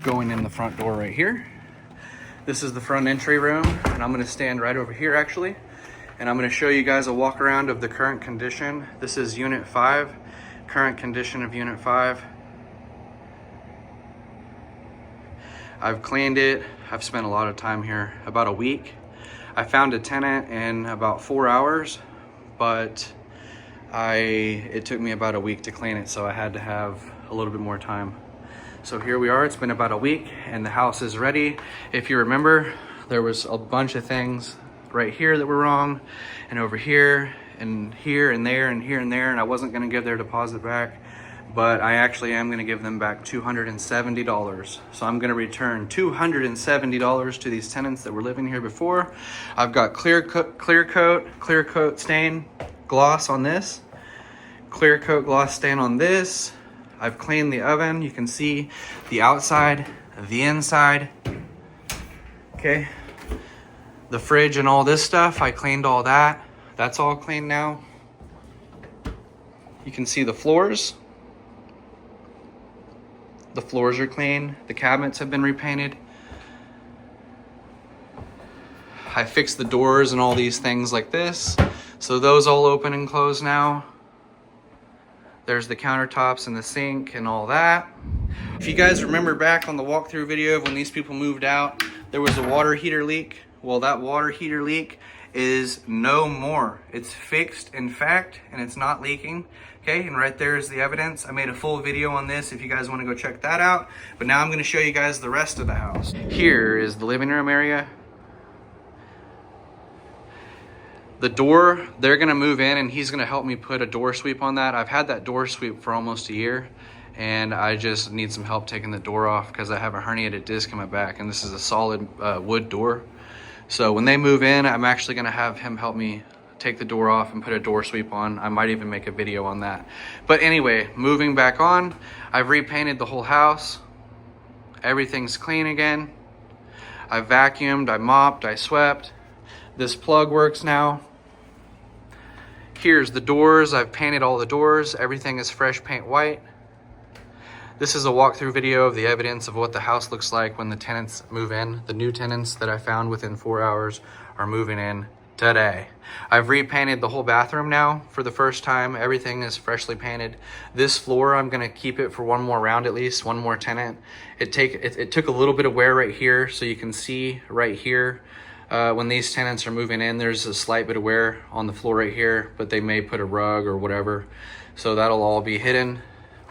going in the front door right here. This is the front entry room, and I'm gonna stand right over here actually, and I'm gonna show you guys a walk around of the current condition. This is Unit 5, current condition of Unit 5. I've cleaned it. I've spent a lot of time here, about a week. I found a tenant in about 4 hours, but it took me about a week to clean it, so I had to have a little bit more time. So here we are, it's been about a week and the house is ready. If you remember, there was a bunch of things right here that were wrong, and over here and here and there and here and there, and I wasn't gonna give their deposit back, but I actually am gonna give them back $270. So I'm gonna return $270 to these tenants that were living here before. I've got clear coat stain gloss on this, clear coat gloss stain on this. I've cleaned the oven. You can see the outside, the inside. Okay. The fridge and all this stuff, I cleaned all that. That's all clean now. You can see the floors. The floors are clean. The cabinets have been repainted. I fixed the doors and all these things like this. So those all open and close now. There's the countertops and the sink and all that. If you guys remember back on the walkthrough video of when these people moved out, there was a water heater leak. Well, that water heater leak is no more. It's fixed, in fact, and it's not leaking. Okay, and right there is the evidence. I made a full video on this if you guys want to go check that out. But now I'm going to show you guys the rest of the house. Here is the living room area. The door, they're gonna move in and he's gonna help me put a door sweep on that. I've had that door sweep for almost a year, and I just need some help taking the door off because I have a herniated disc in my back, and this is a solid wood door. So when they move in, I'm actually gonna have him help me take the door off and put a door sweep on. I might even make a video on that. But anyway, moving back on, I've repainted the whole house. Everything's clean again. I vacuumed, I mopped, I swept. This plug works now. Here's the doors. I've painted all the doors. Everything is fresh paint white. This is a walkthrough video of the evidence of what the house looks like when the tenants move in. The new tenants that I found within 4 hours are moving in today. I've repainted the whole bathroom now for the first time. Everything is freshly painted. This floor, I'm gonna keep it for one more round at least, one more tenant. It took a little bit of wear right here, so you can see right here. When these tenants are moving in, there's a slight bit of wear on the floor right here, but they may put a rug or whatever. So that'll all be hidden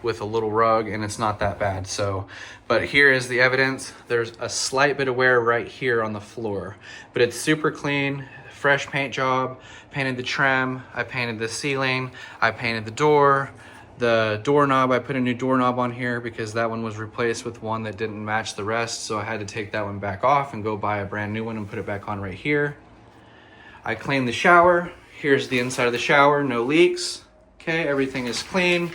with a little rug, and it's not that bad. So, but here is the evidence. There's a slight bit of wear right here on the floor, but it's super clean, fresh paint job. Painted the trim, I painted the ceiling, I painted the door. The doorknob, I put a new doorknob on here because that one was replaced with one that didn't match the rest, so I had to take that one back off and go buy a brand new one and put it back on right here. I cleaned the shower. Here's the inside of the shower, no leaks. Okay, everything is clean.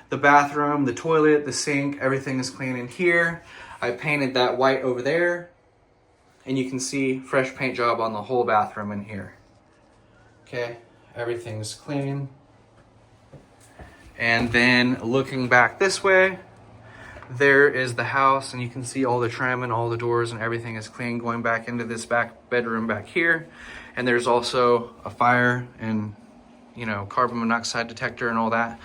The bathroom, the toilet, the sink, everything is clean in here. I painted that white over there, and you can see fresh paint job on the whole bathroom in here. Okay, everything's clean. And then looking back this way, there is the house, and you can see all the trim and all the doors and everything is clean going back into this back bedroom back here. And there's also a fire and, you know, carbon monoxide detector and all that.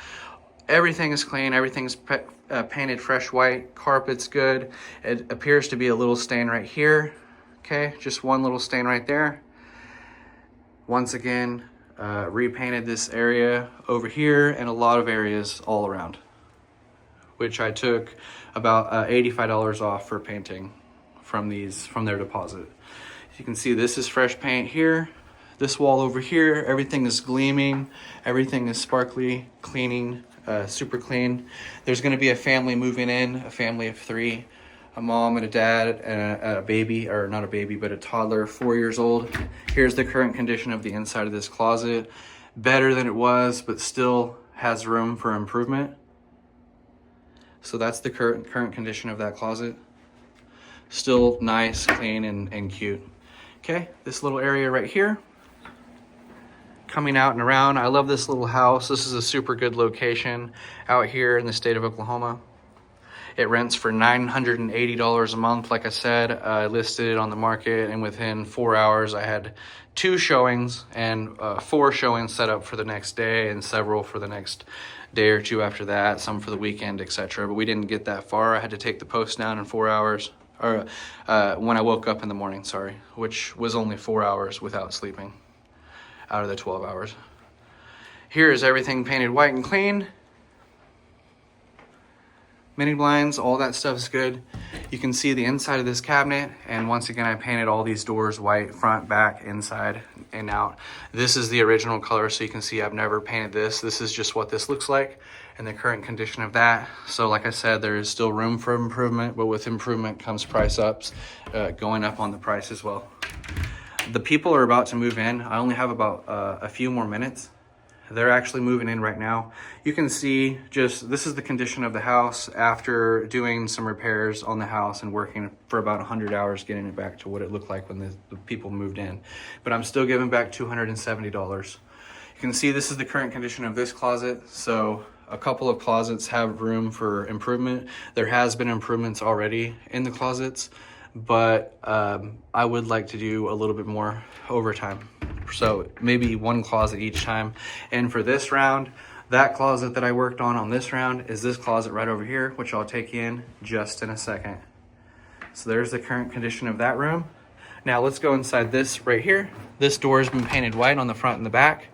Everything is clean. Everything's painted fresh white. Carpet's good. It appears to be a little stain right here. Okay, just one little stain right there. Once again, repainted this area over here and a lot of areas all around, which I took about $85 off for painting from their deposit. You can see this is fresh paint here. This wall over here, everything is gleaming, everything is sparkly, cleaning, super clean. There's gonna be a family moving in, a family of 3, a mom and a dad and a baby, or not a baby, but a toddler, 4 years old. Here's the current condition of the inside of this closet. Better than it was, but still has room for improvement. So that's the current condition of that closet. Still nice, clean, and cute. Okay, this little area right here. Coming out and around. I love this little house. This is a super good location out here in the state of Oklahoma. It rents for $980 a month. Like I said, I listed it on the market, and within 4 hours I had 2 showings and 4 showings set up for the next day, and several for the next day or 2 after that, some for the weekend, etc. But we didn't get that far. I had to take the post down in 4 hours, or when I woke up in the morning, sorry, which was only 4 hours without sleeping out of the 12 hours. Here is everything painted white and clean. Mini blinds, all that stuff is good. You can see the inside of this cabinet, and once again I painted all these doors white, front, back, inside, and out. This is the original color, so you can see I've never painted this. This is just what this looks like and the current condition of that. So like I said, there is still room for improvement, but with improvement comes price ups, going up on the price as well. The people are about to move in. I only have about a few more minutes. They're actually moving in right now. You can see just, this is the condition of the house after doing some repairs on the house and working for about 100 hours getting it back to what it looked like when the people moved in. But I'm still giving back $270. You can see this is the current condition of this closet. So a couple of closets have room for improvement. There has been improvements already in the closets, but I would like to do a little bit more overtime. So maybe 1 closet each time. And for this round, that closet that I worked on this round is this closet right over here, which I'll take you in just in a second. So there's the current condition of that room. Now let's go inside this right here. This door has been painted white on the front and the back.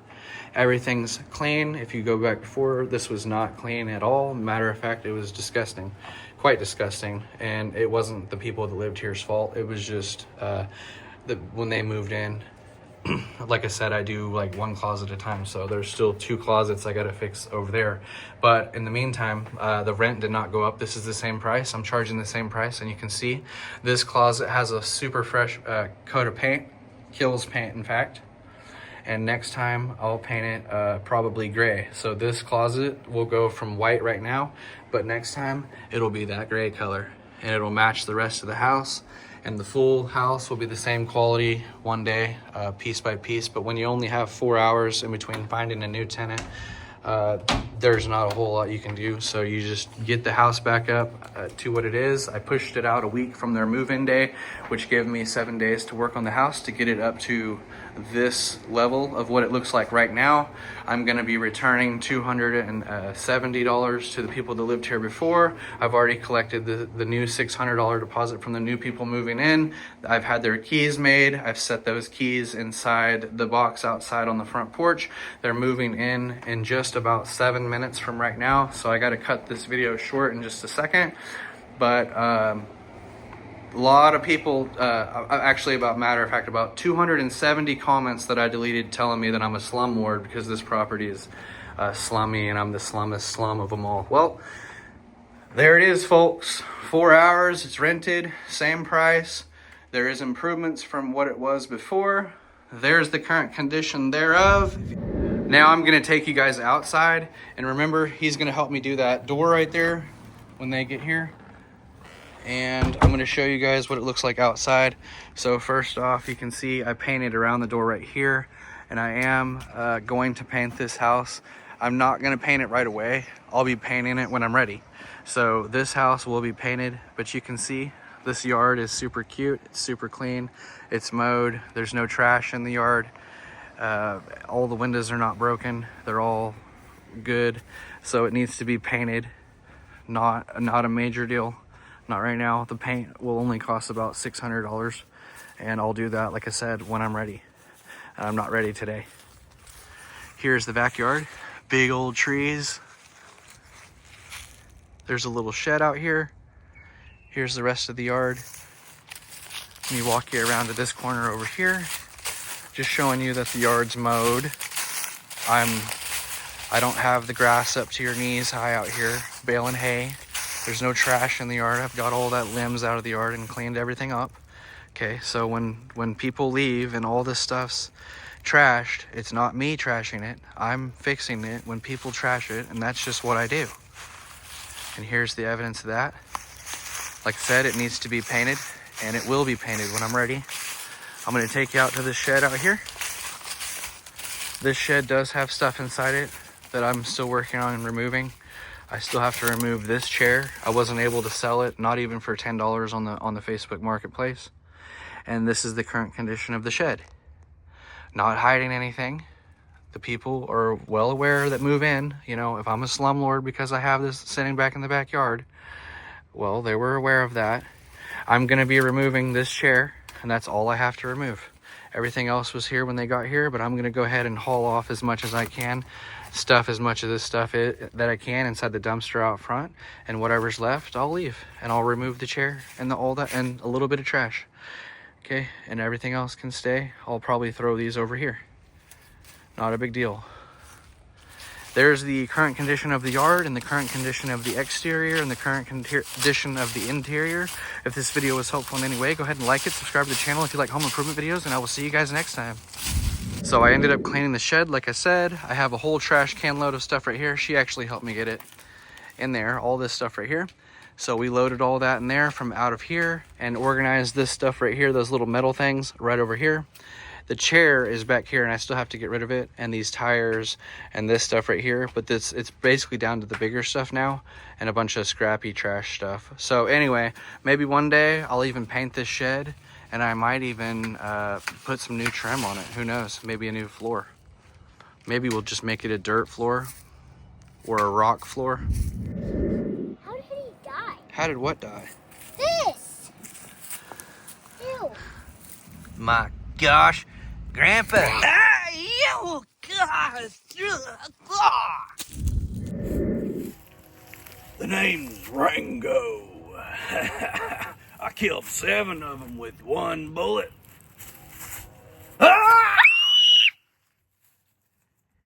Everything's clean. If you go back before, this was not clean at all. Matter of fact, it was disgusting, quite disgusting. And it wasn't the people that lived here's fault. It was just when they moved in. Like I said, I do like 1 closet at a time, so there's still 2 closets I gotta fix over there. But in the meantime, the rent did not go up. This is the same price. I'm charging the same price, and you can see this closet has a super fresh coat of paint, Kills paint in fact. And next time I'll paint it probably gray. So this closet will go from white right now, but next time it'll be that gray color, and it'll match the rest of the house. And the full house will be the same quality one day, piece by piece. But when you only have 4 hours in between finding a new tenant, there's not a whole lot you can do. So you just get the house back up to what it is. I pushed it out a week from their move-in day, which gave me 7 days to work on the house to get it up to this level of what it looks like right now. I'm gonna be returning $270 to the people that lived here before. I've already collected the new $600 deposit from the new people moving in. I've had their keys made. I've set those keys inside the box outside on the front porch. They're moving in just about 7 minutes from right now. So I gotta cut this video short in just a second. But a lot of people, actually about 270 comments that I deleted telling me that I'm a slumlord because this property is slummy and I'm the slummest slum of them all. Well, there it is, folks. 4 hours, it's rented, same price. There is improvements from what it was before. There's the current condition thereof. Now I'm gonna take you guys outside, and remember, he's gonna help me do that door right there when they get here. And I'm gonna show you guys what it looks like outside. So first off, you can see I painted around the door right here, and I am going to paint this house. I'm not gonna paint it right away. I'll be painting it when I'm ready. So this house will be painted, but you can see this yard is super cute. It's super clean. It's mowed. There's no trash in the yard. All the windows are not broken. They're all good. So it needs to be painted. Not a major deal. Not right now. The paint will only cost about $600, and I'll do that, like I said, when I'm ready. I'm not ready today. Here's the backyard. Big old trees. There's a little shed out here. Here's the rest of the yard. Let me walk you around to this corner over here. Just showing you that the yard's mowed. I don't have the grass up to your knees high out here baling hay. There's no trash in the yard. I've got all that limbs out of the yard and cleaned everything up. Okay, so when people leave and all this stuff's trashed, it's not me trashing it. I'm fixing it when people trash it, and that's just what I do. And here's the evidence of that. Like I said, it needs to be painted, and it will be painted when I'm ready. I'm gonna take you out to this shed out here. This shed does have stuff inside it that I'm still working on and removing. I still have to remove this chair. I wasn't able to sell it, not even for $10 on the Facebook Marketplace. And this is the current condition of the shed. Not hiding anything. The people are well aware that move in. You know, if I'm a slumlord because I have this sitting back in the backyard, well, they were aware of that. I'm going to be removing this chair, and that's all I have to remove. Everything else was here when they got here, but I'm going to go ahead and haul off as much as I can, stuff as much of this stuff that I can inside the dumpster out front, and whatever's left, I'll leave, and I'll remove the chair and all that, and a little bit of trash. Okay, and everything else can stay. I'll probably throw these over here. Not a big deal. There's the current condition of the yard and the current condition of the exterior and the current condition of the interior. If this video was helpful in any way, go ahead and like it, subscribe to the channel if you like home improvement videos, and I will see you guys next time. So I ended up cleaning the shed, like I said. I have a whole trash can load of stuff right here. She actually helped me get it in there, all this stuff right here. So we loaded all that in there from out of here and organized this stuff right here, those little metal things right over here. The chair is back here and I still have to get rid of it, and these tires and this stuff right here, but it's basically down to the bigger stuff now and a bunch of scrappy trash stuff. So anyway, maybe one day I'll even paint this shed, and I might even put some new trim on it. Who knows? Maybe a new floor. Maybe we'll just make it a dirt floor or a rock floor. How did he die? How did what die? This! Ew. My gosh, Grandpa. Ah, ew, gosh. The name's Rango. I killed 7 of them with 1 bullet.